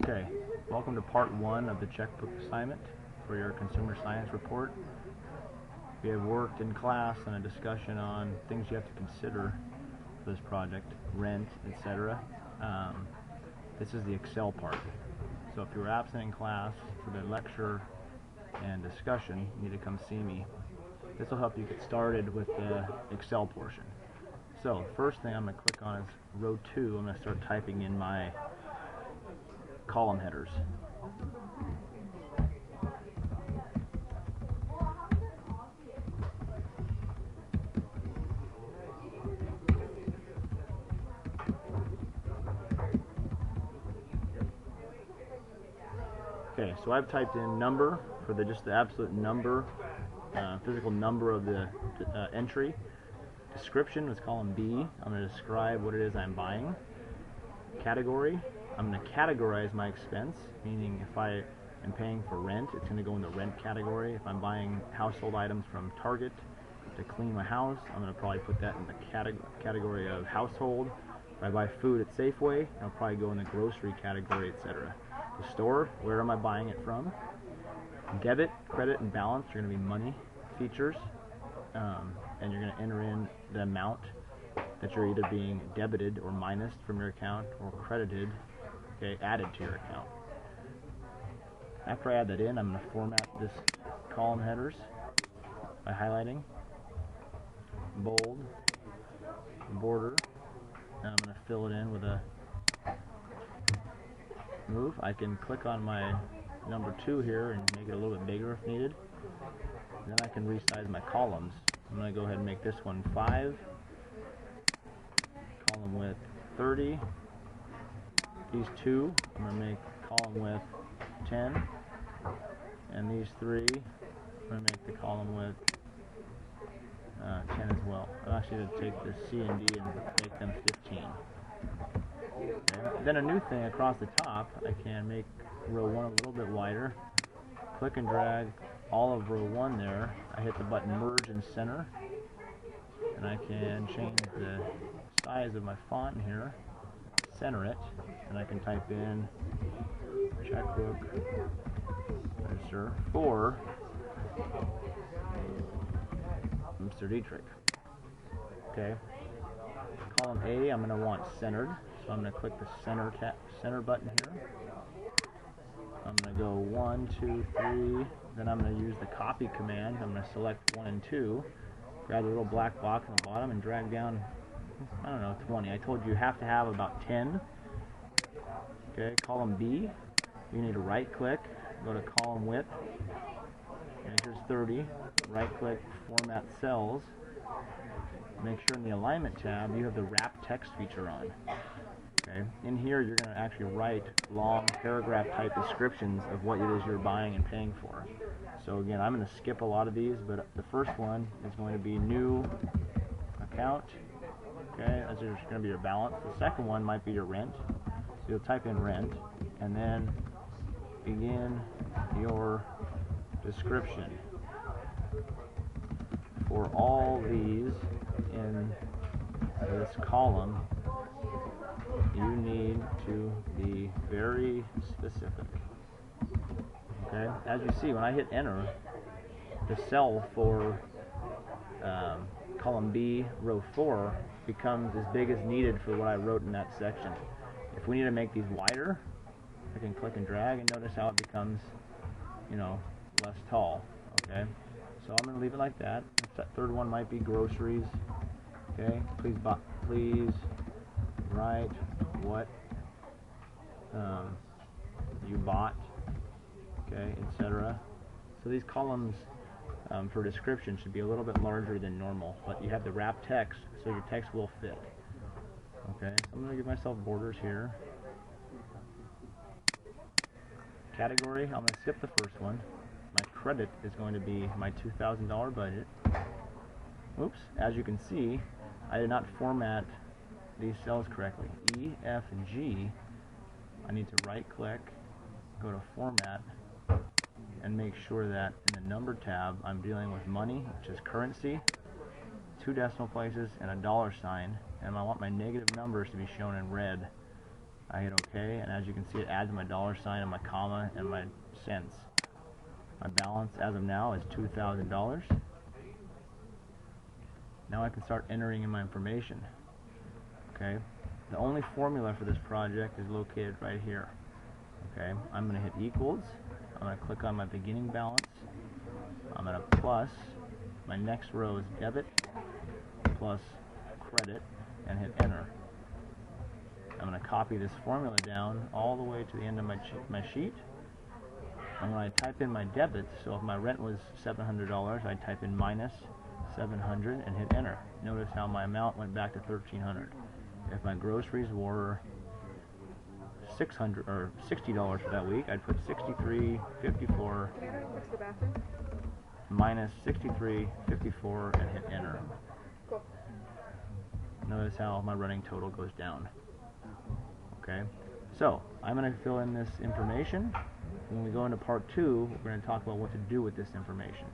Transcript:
Okay, welcome to part 1 of the checkbook assignment for your consumer science report. We have worked in class on a discussion on things you have to consider for this project, rent, etc. This is the Excel part. So if you were absent in class for the lecture and discussion, you need to come see me. This will help you get started with the Excel portion. So the first thing I'm going to click on is row 2. I'm going to start typing in my column headers. Okay, so I've typed in number for just the absolute number, physical number of the entry. Description was column B. I'm going to describe what it is I'm buying. Category, I'm going to categorize my expense, meaning if I am paying for rent, it's going to go in the rent category. If I'm buying household items from Target to clean my house, I'm going to probably put that in the category of household. If I buy food at Safeway, I'll probably go in the grocery category, etc. The store, where am I buying it from? Debit, credit, and balance are going to be money features, and you're going to enter in the amount that you're either being debited or minused from your account or credited, added to your account. After I add that in, I'm going to format this column headers by highlighting, bold, border, and I'm going to fill it in with a move. I can click on my number 2 here and make it a little bit bigger if needed. Then I can resize my columns. I'm going to go ahead and make this one 5, column width 30. These 2, I'm going to make column width 10. And these 3, I'm going to make the column width 10 as well. I'm actually going to take the C and D and make them 15. Okay. Then a new thing across the top, I can make row 1 a little bit wider. Click and drag all of row 1 there. I hit the button merge and center, and I can change the size of my font here, center it, and I can type in checkbook register for Mr. Dietrich. Okay. Column A, I'm going to want centered, so I'm going to click the center button here. I'm going to go 1, 2, 3, then I'm going to use the copy command. I'm going to select 1 and 2, grab the little black box on the bottom and drag down, I don't know, 20. I told you have to have about 10. Okay, column B, you need to right click, go to column width, and here's 30, right click, format cells. Make sure in the alignment tab you have the wrap text feature on. Okay. In here you're going to actually write long paragraph type descriptions of what it is you're buying and paying for. So again, I'm going to skip a lot of these, but the first one is going to be new account. Okay, that's going to be your balance. The second one might be your rent. So you'll type in rent and then begin your description. For all these in this column, you need to be very specific. Okay, as you see, when I hit enter, the cell for column B, row 4, becomes as big as needed for what I wrote in that section. If we need to make these wider, I can click and drag and notice how it becomes, less tall. Okay, so I'm going to leave it like that. That third one might be groceries. Okay, please write what you bought, okay, etc. So these columns for description should be a little bit larger than normal, but you have the wrap text, so your text will fit. Okay, so I'm going to give myself borders here. Category, I'm going to skip the first one. My credit is going to be my $2,000 budget. Oops, as you can see, I did not format these cells correctly. E, F, and G, I need to right click, go to format, and make sure that in the number tab I'm dealing with money, which is currency, 2 decimal places, and a $sign, and I want my negative numbers to be shown in red I hit OK, and as you can see, it adds my $sign and my comma and my cents. My balance as of now is $2,000. Now I can start entering in my information. Okay, the only formula for this project is located right here. Okay, I'm going to hit equals. I'm going to click on my beginning balance. I'm going to plus. My next row is debit plus credit and hit enter. I'm going to copy this formula down all the way to the end of my sheet. And when I type in my debits, so if my rent was $700, I type in minus 700 and hit enter. Notice how my amount went back to $1,300. If my groceries were $600 or $60 for that week, I'd put 63.54 minus 63.54 and hit enter. Cool. Notice how my running total goes down. Okay, so I'm going to fill in this information. When we go into part 2, we're going to talk about what to do with this information.